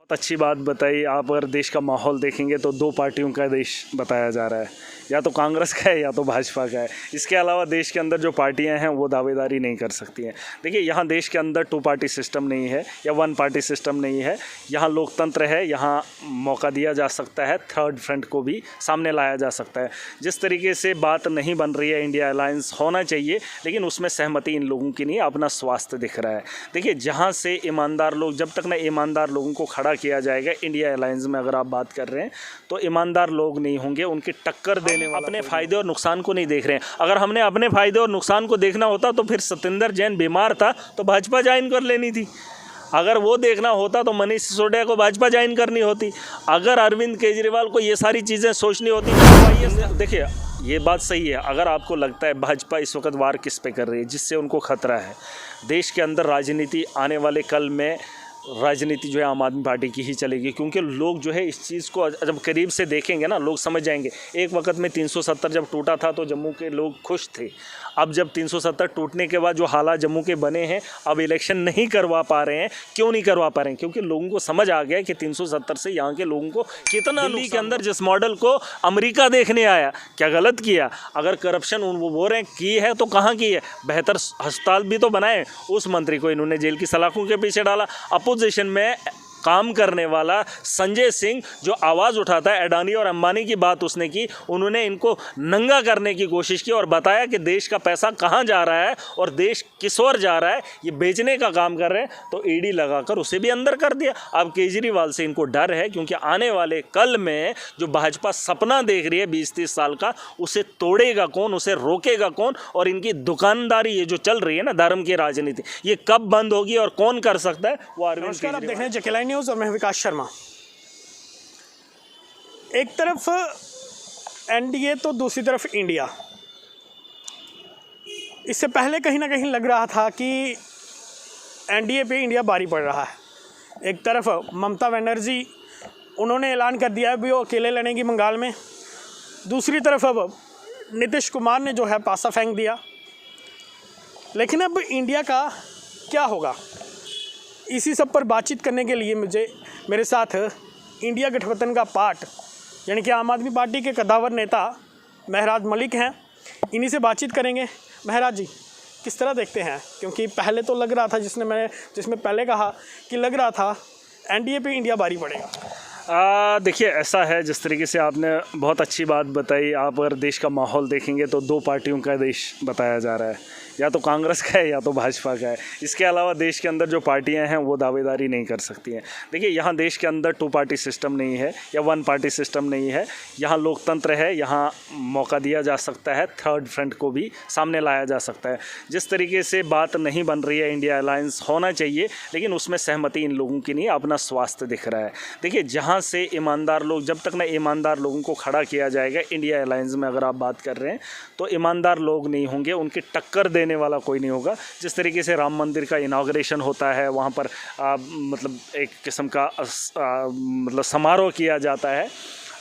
बहुत अच्छी बात बताई आप। अगर देश का माहौल देखेंगे तो दो पार्टियों का देश बताया जा रहा है, या तो कांग्रेस का है या तो भाजपा का है। इसके अलावा देश के अंदर जो पार्टियां हैं वो दावेदारी नहीं कर सकती हैं। देखिए, यहाँ देश के अंदर टू पार्टी सिस्टम नहीं है या वन पार्टी सिस्टम नहीं है। यहाँ लोकतंत्र है, यहाँ मौका दिया जा सकता है, थर्ड फ्रंट को भी सामने लाया जा सकता है। जिस तरीके से बात नहीं बन रही है, इंडिया अलायंस होना चाहिए, लेकिन उसमें सहमति इन लोगों की नहीं, अपना स्वास्थ्य दिख रहा है। देखिए, जहाँ से ईमानदार लोग, जब तक ना ईमानदार लोगों को खड़ा किया जाएगा इंडिया अलायंस में, अगर आप बात कर रहे हैं तो ईमानदार लोग नहीं होंगे, उनकी टक्कर देने वाला अपने फ़ायदे और नुकसान को नहीं देख रहे हैं। अगर हमने अपने फ़ायदे और नुकसान को देखना होता तो फिर सत्येंद्र जैन बीमार था तो भाजपा ज्वाइन कर लेनी थी। अगर वो देखना होता तो मनीष सिसोदिया को भाजपा ज्वाइन करनी होती। अगर अरविंद केजरीवाल को ये सारी चीज़ें सोचनी होती तो देखिए, ये बात सही है। अगर आपको लगता है भाजपा इस वक्त वार किस पे कर रही है, जिससे उनको खतरा है, देश के अंदर राजनीति आने वाले कल में राजनीति जो है आम आदमी पार्टी की ही चलेगी, क्योंकि लोग जो है इस चीज़ को जब करीब से देखेंगे ना, लोग समझ जाएंगे। एक वक्त में 370 जब टूटा था तो जम्मू के लोग खुश थे। अब जब 370 टूटने के बाद जो हालात जम्मू के बने हैं, अब इलेक्शन नहीं करवा पा रहे हैं। क्यों नहीं करवा पा रहे हैं? क्योंकि लोगों को समझ आ गया कि 370 से यहाँ के लोगों को कितना, दिल्ली के अंदर जिस मॉडल को अमेरिका देखने आया, क्या गलत किया? अगर करप्शन वो बोल रहे हैं की है तो कहाँ की है? बेहतर अस्पताल भी तो बनाए। उस मंत्री को इन्होंने जेल की सलाखों के पीछे डाला। अपोजिशन में काम करने वाला संजय सिंह जो आवाज़ उठाता है, अडानी और अंबानी की बात उसने की, उन्होंने इनको नंगा करने की कोशिश की और बताया कि देश का पैसा कहाँ जा रहा है और देश किस ओर जा रहा है, ये बेचने का काम कर रहे हैं। तो ईडी लगाकर उसे भी अंदर कर दिया। अब केजरीवाल से इनको डर है, क्योंकि आने वाले कल में जो भाजपा सपना देख रही है 20-30 साल का, उसे तोड़ेगा कौन, उसे रोकेगा कौन? और इनकी दुकानदारी ये जो चल रही है ना, धर्म की राजनीति, ये कब बंद होगी और कौन कर सकता है? वो अरविंद केजरीवाल। आप देख रहे हैं जकेलाई न्यूज़ और मैं विकास शर्मा। एक तरफ एनडीए तो दूसरी तरफ इंडिया। इससे पहले कहीं ना कहीं लग रहा था कि एनडीए पे इंडिया भारी पड़ रहा है। एक तरफ ममता बनर्जी, उन्होंने ऐलान कर दिया है भी वो अकेले लड़ेंगी बंगाल में। दूसरी तरफ अब नीतीश कुमार ने जो है पासा फेंक दिया। लेकिन अब इंडिया का क्या होगा, इसी सब पर बातचीत करने के लिए मेरे साथ इंडिया गठबंधन का पार्ट यानी कि आम आदमी पार्टी के कद्दावर नेता महराज मलिक हैं। इन्हीं से बातचीत करेंगे। महराज जी, किस तरह देखते हैं? क्योंकि पहले तो लग रहा था, जिसमें पहले कहा कि लग रहा था एनडीए पे इंडिया भारी पड़ेगा। देखिए, ऐसा है, जिस तरीके से आपने बहुत अच्छी बात बताई। आप अगर देश का माहौल देखेंगे तो दो पार्टियों का देश बताया जा रहा है, या तो कांग्रेस का है या तो भाजपा का है। इसके अलावा देश के अंदर जो पार्टियां हैं वो दावेदारी नहीं कर सकती हैं। देखिए, यहाँ देश के अंदर टू पार्टी सिस्टम नहीं है या वन पार्टी सिस्टम नहीं है। यहाँ लोकतंत्र है, यहाँ मौका दिया जा सकता है, थर्ड फ्रंट को भी सामने लाया जा सकता है। जिस तरीके से बात नहीं बन रही है, इंडिया अलायंस होना चाहिए, लेकिन उसमें सहमति इन लोगों की नहीं, अपना स्वास्थ्य दिख रहा है। देखिए, जहाँ से ईमानदार लोग, जब तक ना ईमानदार लोगों को खड़ा किया जाएगा इंडिया अलायंस में, अगर आप बात कर रहे हैं तो ईमानदार लोग नहीं होंगे, उनकी टक्कर देने वाला कोई नहीं होगा। जिस तरीके से राम मंदिर का इनाग्रेशन होता है, वहाँ पर मतलब एक किस्म का मतलब समारोह किया जाता है,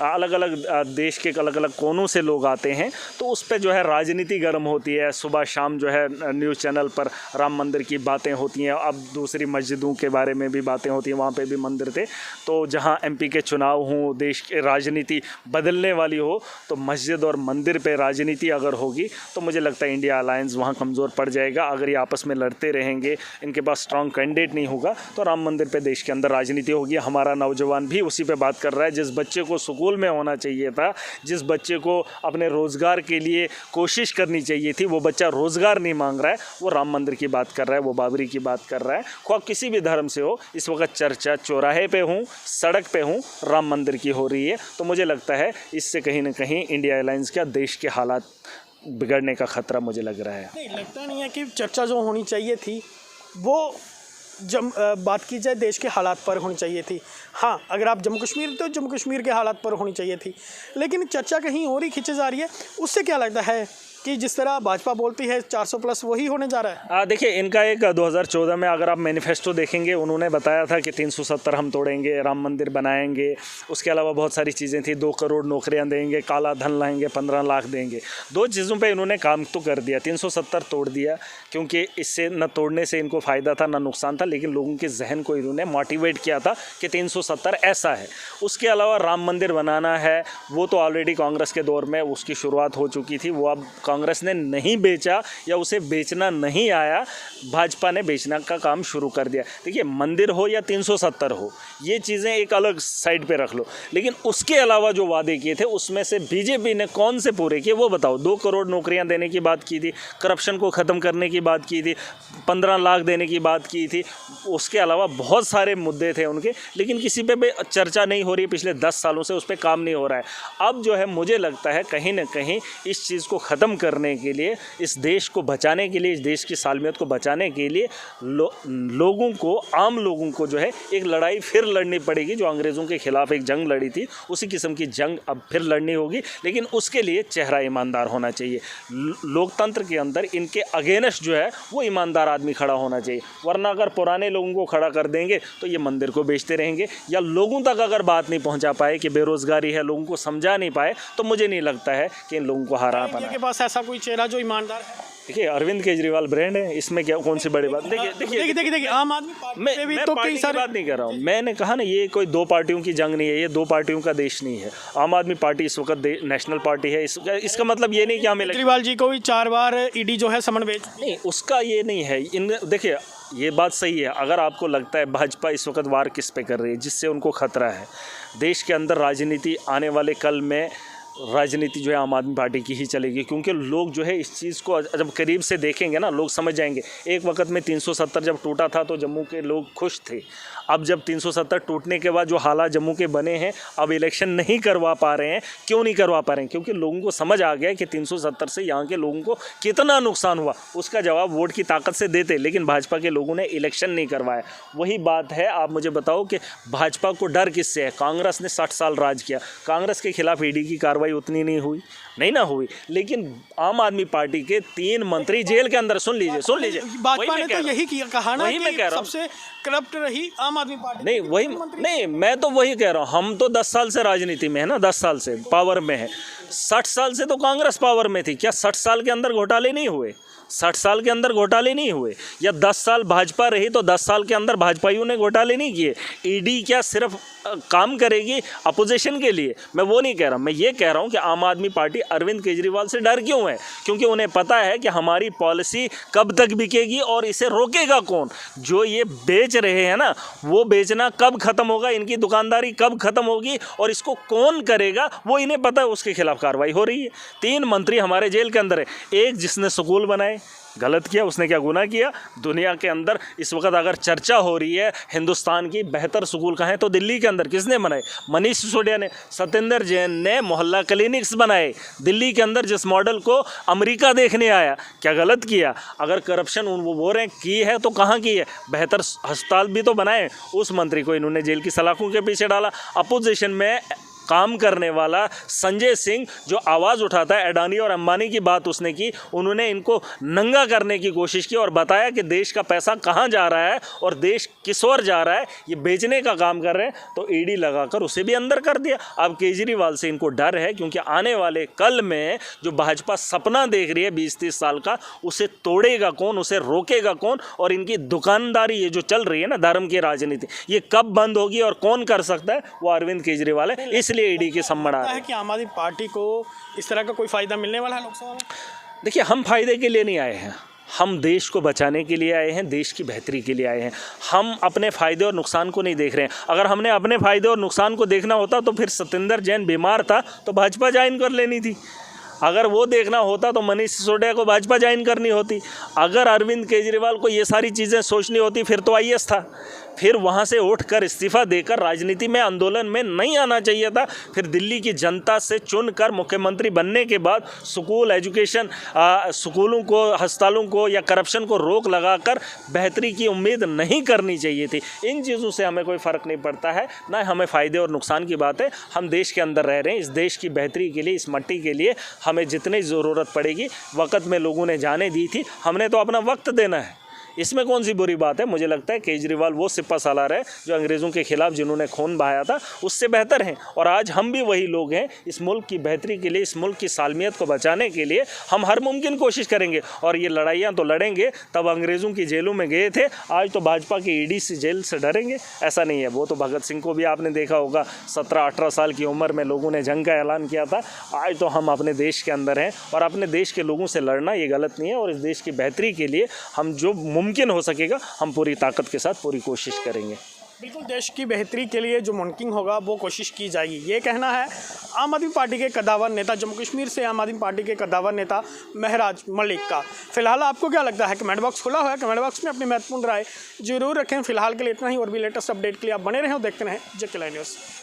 अलग अलग देश के अलग अलग कोनों से लोग आते हैं, तो उस पर जो है राजनीति गर्म होती है। सुबह शाम जो है न्यूज़ चैनल पर राम मंदिर की बातें होती हैं। अब दूसरी मस्जिदों के बारे में भी बातें होती हैं, वहाँ पे भी मंदिर थे। तो जहाँ एमपी के चुनाव हों, देश की राजनीति बदलने वाली हो, तो मस्जिद और मंदिर पे राजनीति अगर होगी तो मुझे लगता है इंडिया अलायंस वहाँ कमज़ोर पड़ जाएगा। अगर ये आपस में लड़ते रहेंगे, इनके पास स्ट्रॉन्ग कैंडिडेट नहीं होगा, तो राम मंदिर पर देश के अंदर राजनीति होगी। हमारा नौजवान भी उसी पर बात कर रहा है। जिस बच्चे को स्कूल में होना चाहिए था, जिस बच्चे को अपने रोज़गार के लिए कोशिश करनी चाहिए थी, वो बच्चा रोज़गार नहीं मांग रहा है, वो राम मंदिर की बात कर रहा है, वो बाबरी की बात कर रहा है। ख्वाह किसी भी धर्म से हो, इस वक्त चर्चा चौराहे पे हूँ, सड़क पे हूँ, राम मंदिर की हो रही है। तो मुझे लगता है इससे कहीं ना कहीं इंडिया अलायंस का देश के हालात बिगड़ने का खतरा मुझे लग रहा है। नहीं, लगता नहीं है कि चर्चा जो होनी चाहिए थी वो जब बात की जाए देश के हालात पर होनी चाहिए थी। हाँ, अगर आप जम्मू कश्मीर तो जम्मू कश्मीर के हालात पर होनी चाहिए थी, लेकिन चर्चा कहीं और ही खींची जा रही है। उससे क्या लगता है कि जिस तरह भाजपा बोलती है 400 प्लस वही होने जा रहा है? देखिए, इनका एक 2014 में अगर आप मैनिफेस्टो देखेंगे, उन्होंने बताया था कि 370 हम तोड़ेंगे, राम मंदिर बनाएंगे, उसके अलावा बहुत सारी चीज़ें थी, 2 करोड़ नौकरियां देंगे, काला धन लाएंगे, 15 लाख देंगे। 2 चीज़ों पे इन्होंने काम तो कर दिया। 370 तोड़ दिया, क्योंकि इससे न तोड़ने से इनको फ़ायदा था न नुकसान था, लेकिन लोगों के जहन को इन्होंने मोटिवेट किया था कि 370 ऐसा है। उसके अलावा राम मंदिर बनाना है, वो तो ऑलरेडी कांग्रेस के दौर में उसकी शुरुआत हो चुकी थी, वो अब कांग्रेस ने नहीं बेचा या उसे बेचना नहीं आया, भाजपा ने बेचना का काम शुरू कर दिया। देखिए, मंदिर हो या 370 हो, ये चीज़ें एक अलग साइड पे रख लो, लेकिन उसके अलावा जो वादे किए थे उसमें से बीजेपी ने कौन से पूरे किए वो बताओ। 2 करोड़ नौकरियां देने की बात की थी, करप्शन को ख़त्म करने की बात की थी, 15 लाख देने की बात की थी, उसके अलावा बहुत सारे मुद्दे थे उनके, लेकिन किसी पे भी चर्चा नहीं हो रही। पिछले 10 सालों से उस पर काम नहीं हो रहा है। अब जो है, मुझे लगता है कहीं ना कहीं इस चीज़ को ख़त्म करने के लिए, इस देश को बचाने के लिए, इस देश की सालमियत को बचाने के लिए लोगों को, आम लोगों को जो है एक लड़ाई फिर लड़नी पड़ेगी। जो अंग्रेज़ों के ख़िलाफ़ एक जंग लड़ी थी, उसी किस्म की जंग अब फिर लड़नी होगी, लेकिन उसके लिए चेहरा ईमानदार होना चाहिए। लोकतंत्र के अंदर इनके अगेंस्ट जो है वो ईमानदार आदमी खड़ा होना चाहिए, वरना अगर पुराने लोगों को खड़ा कर देंगे तो ये मंदिर को बेचते रहेंगे, या लोगों तक अगर बात नहीं पहुंचा पाए कि बेरोज़गारी है, लोगों को समझा नहीं पाए, तो मुझे नहीं लगता है कि इन लोगों को हरा पाना। के पास ऐसा कोई चेहरा जो ईमानदार है? देखिए, अरविंद केजरीवाल ब्रांड है, इसमें क्या कौन सी बड़ी बात। देखिए आम आदमी पार्टी पे भी मैं तो पार्टी कई की सारे बात नहीं कर रहा हूँ। मैंने कहा ना, ये कोई 2 पार्टियों की जंग नहीं है, ये 2 पार्टियों का देश नहीं है। आम आदमी पार्टी इस वक्त नेशनल पार्टी है। इसका मतलब ये नहीं कि हमें केजरीवाल जी को भी 4 बार ईडी जो है समन भेज, नहीं, उसका ये नहीं है। देखिए, ये बात सही है। अगर आपको लगता है भाजपा इस वक्त वार किस पे कर रही है, जिससे उनको खतरा है देश के अंदर, राजनीति आने वाले कल में राजनीति जो है आम आदमी पार्टी की ही चलेगी, क्योंकि लोग जो है इस चीज़ को जब करीब से देखेंगे ना, लोग समझ जाएंगे। एक वक्त में 370 जब टूटा था तो जम्मू के लोग खुश थे। अब जब 370 टूटने के बाद जो हालात जम्मू के बने हैं, अब इलेक्शन नहीं करवा पा रहे हैं। क्यों नहीं करवा पा रहे हैं? क्योंकि लोगों को समझ आ गया कि 370 से यहाँ के लोगों को कितना नुकसान हुआ। उसका जवाब वोट की ताकत से देते, लेकिन भाजपा के लोगों ने इलेक्शन नहीं करवाया। वही बात है, आप मुझे बताओ कि भाजपा को डर किससे है? कांग्रेस ने 60 साल राज किया, कांग्रेस के खिलाफ ईडी की कार्रवाई उतनी नहीं हुई, नहीं हुई, लेकिन आम आदमी पार्टी के 3 मंत्री जेल के अंदर। सुन लीजिए भाजपा ने तो यही कहा ना कि सबसे करप्ट रही आम आदमी पार्टी। नहीं, मैं तो वही कह रहा हूँ। हम तो 10 साल से राजनीति में है ना, 10 साल से पावर में है। 60 साल से तो कांग्रेस पावर में थी। क्या 60 साल के अंदर घोटाले नहीं हुए? 60 साल के अंदर घोटाले नहीं हुए? या 10 साल भाजपा रही तो 10 साल के अंदर भाजपाइयों ने घोटाले नहीं किए? ईडी क्या सिर्फ काम करेगी अपोजिशन के लिए? मैं वो नहीं कह रहा। मैं ये कह रहा हूँ कि आम आदमी पार्टी अरविंद केजरीवाल से डर क्यों है? क्योंकि उन्हें पता है कि हमारी पॉलिसी कब तक बिकेगी और इसे रोकेगा कौन। जो ये बेच रहे हैं ना, वो बेचना कब ख़त्म होगा, इनकी दुकानदारी कब ख़त्म होगी और इसको कौन करेगा, वो इन्हें पता है। उसके खिलाफ कार्रवाई हो रही है। 3 मंत्री हमारे जेल के अंदर है। एक जिसने स्कूल बनाए, गलत किया, उसने क्या गुनाह किया? दुनिया के अंदर इस वक्त अगर चर्चा हो रही है हिंदुस्तान की बेहतर स्कूल कहाँ है, तो दिल्ली के अंदर किसने बनाए? मनीष सिसोदिया ने। सत्येंद्र जैन ने मोहल्ला क्लिनिक्स बनाए दिल्ली के अंदर, जिस मॉडल को अमेरिका देखने आया। क्या गलत किया? अगर करप्शन वो बोल रहे हैं की है तो कहाँ की है? बेहतर अस्पताल भी तो बनाए। उस मंत्री को इन्होंने जेल की सलाखों के पीछे डाला। अपोजिशन में काम करने वाला संजय सिंह जो आवाज़ उठाता है, अडानी और अंबानी की बात उसने की, उन्होंने इनको नंगा करने की कोशिश की और बताया कि देश का पैसा कहाँ जा रहा है और देश किस ओर जा रहा है, ये बेचने का काम कर रहे हैं। तो ईडी लगाकर उसे भी अंदर कर दिया। अब केजरीवाल से इनको डर है, क्योंकि आने वाले कल में जो भाजपा सपना देख रही है 20-30 साल का, उसे तोड़ेगा कौन, उसे रोकेगा कौन? और इनकी दुकानदारी ये जो चल रही है ना, धर्म की राजनीति, ये कब बंद होगी और कौन कर सकता है? वो अरविंद केजरीवाल है। इसलिए ईडी की सम्मन आ रहा है कि आम आदमी पार्टी को इस तरह का कोई फायदा मिलने वाला है लोकसभा में। देखिए, हम फायदे के लिए नहीं आए हैं, हम देश को बचाने के लिए आए हैं, देश की बेहतरी के लिए आए हैं। हम अपने फ़ायदे और नुकसान को नहीं देख रहे हैं। अगर हमने अपने फ़ायदे और नुकसान को देखना होता तो फिर सत्येंद्र जैन बीमार था तो भाजपा ज्वाइन कर लेनी थी। अगर वो देखना होता तो मनीष सिसोदिया को भाजपा ज्वाइन करनी होती। अगर अरविंद केजरीवाल को ये सारी चीज़ें सोचनी होती फिर तो आईएएस था, फिर वहाँ से उठकर इस्तीफ़ा देकर राजनीति में आंदोलन में नहीं आना चाहिए था। फिर दिल्ली की जनता से चुनकर मुख्यमंत्री बनने के बाद स्कूल एजुकेशन, स्कूलों को, अस्पतालों को या करप्शन को रोक लगाकर बेहतरी की उम्मीद नहीं करनी चाहिए थी। इन चीज़ों से हमें कोई फ़र्क नहीं पड़ता है, ना हमें फ़ायदे और नुकसान की बात है। हम देश के अंदर रह रहे हैं, इस देश की बेहतरी के लिए, इस मट्टी के लिए हमें जितनी ज़रूरत पड़ेगी वक़्त में लोगों ने जाने दी थी, हमने तो अपना वक्त देना है। इसमें कौन सी बुरी बात है? मुझे लगता है केजरीवाल वो सिपा सालार है जो अंग्रेज़ों के खिलाफ जिन्होंने खून बहाया था, उससे बेहतर हैं। और आज हम भी वही लोग हैं। इस मुल्क की बेहतरी के लिए, इस मुल्क की सालमियत को बचाने के लिए हम हर मुमकिन कोशिश करेंगे। और ये लड़ाइयाँ तो लड़ेंगे। तब अंग्रेज़ों की जेलों में गए थे, आज तो भाजपा की ईडी से जेल से डरेंगे? ऐसा नहीं है। वो तो भगत सिंह को भी आपने देखा होगा, 17-18 साल की उम्र में लोगों ने जंग का ऐलान किया था। आज तो हम अपने देश के अंदर हैं और अपने देश के लोगों से लड़ना ये गलत नहीं है। और इस देश की बेहतरी के लिए हम जो मुमकिन हो सकेगा हम पूरी ताकत के साथ पूरी कोशिश करेंगे। बिल्कुल, देश की बेहतरी के लिए जो मुमकिन होगा वो कोशिश की जाएगी, ये कहना है आम आदमी पार्टी के कद्दावर नेता, जम्मू कश्मीर से आम आदमी पार्टी के कद्दावर नेता महराज मलिक का। फिलहाल आपको क्या लगता है? कमेंट बॉक्स खुला हुआ है, कमेंट बॉक्स में अपनी महत्वपूर्ण राय जरूर रखें। फिलहाल के लिए इतना ही, और भी लेटेस्ट अपडेट के लिए आप बने रहें और देखते रहें JK Live न्यूज़।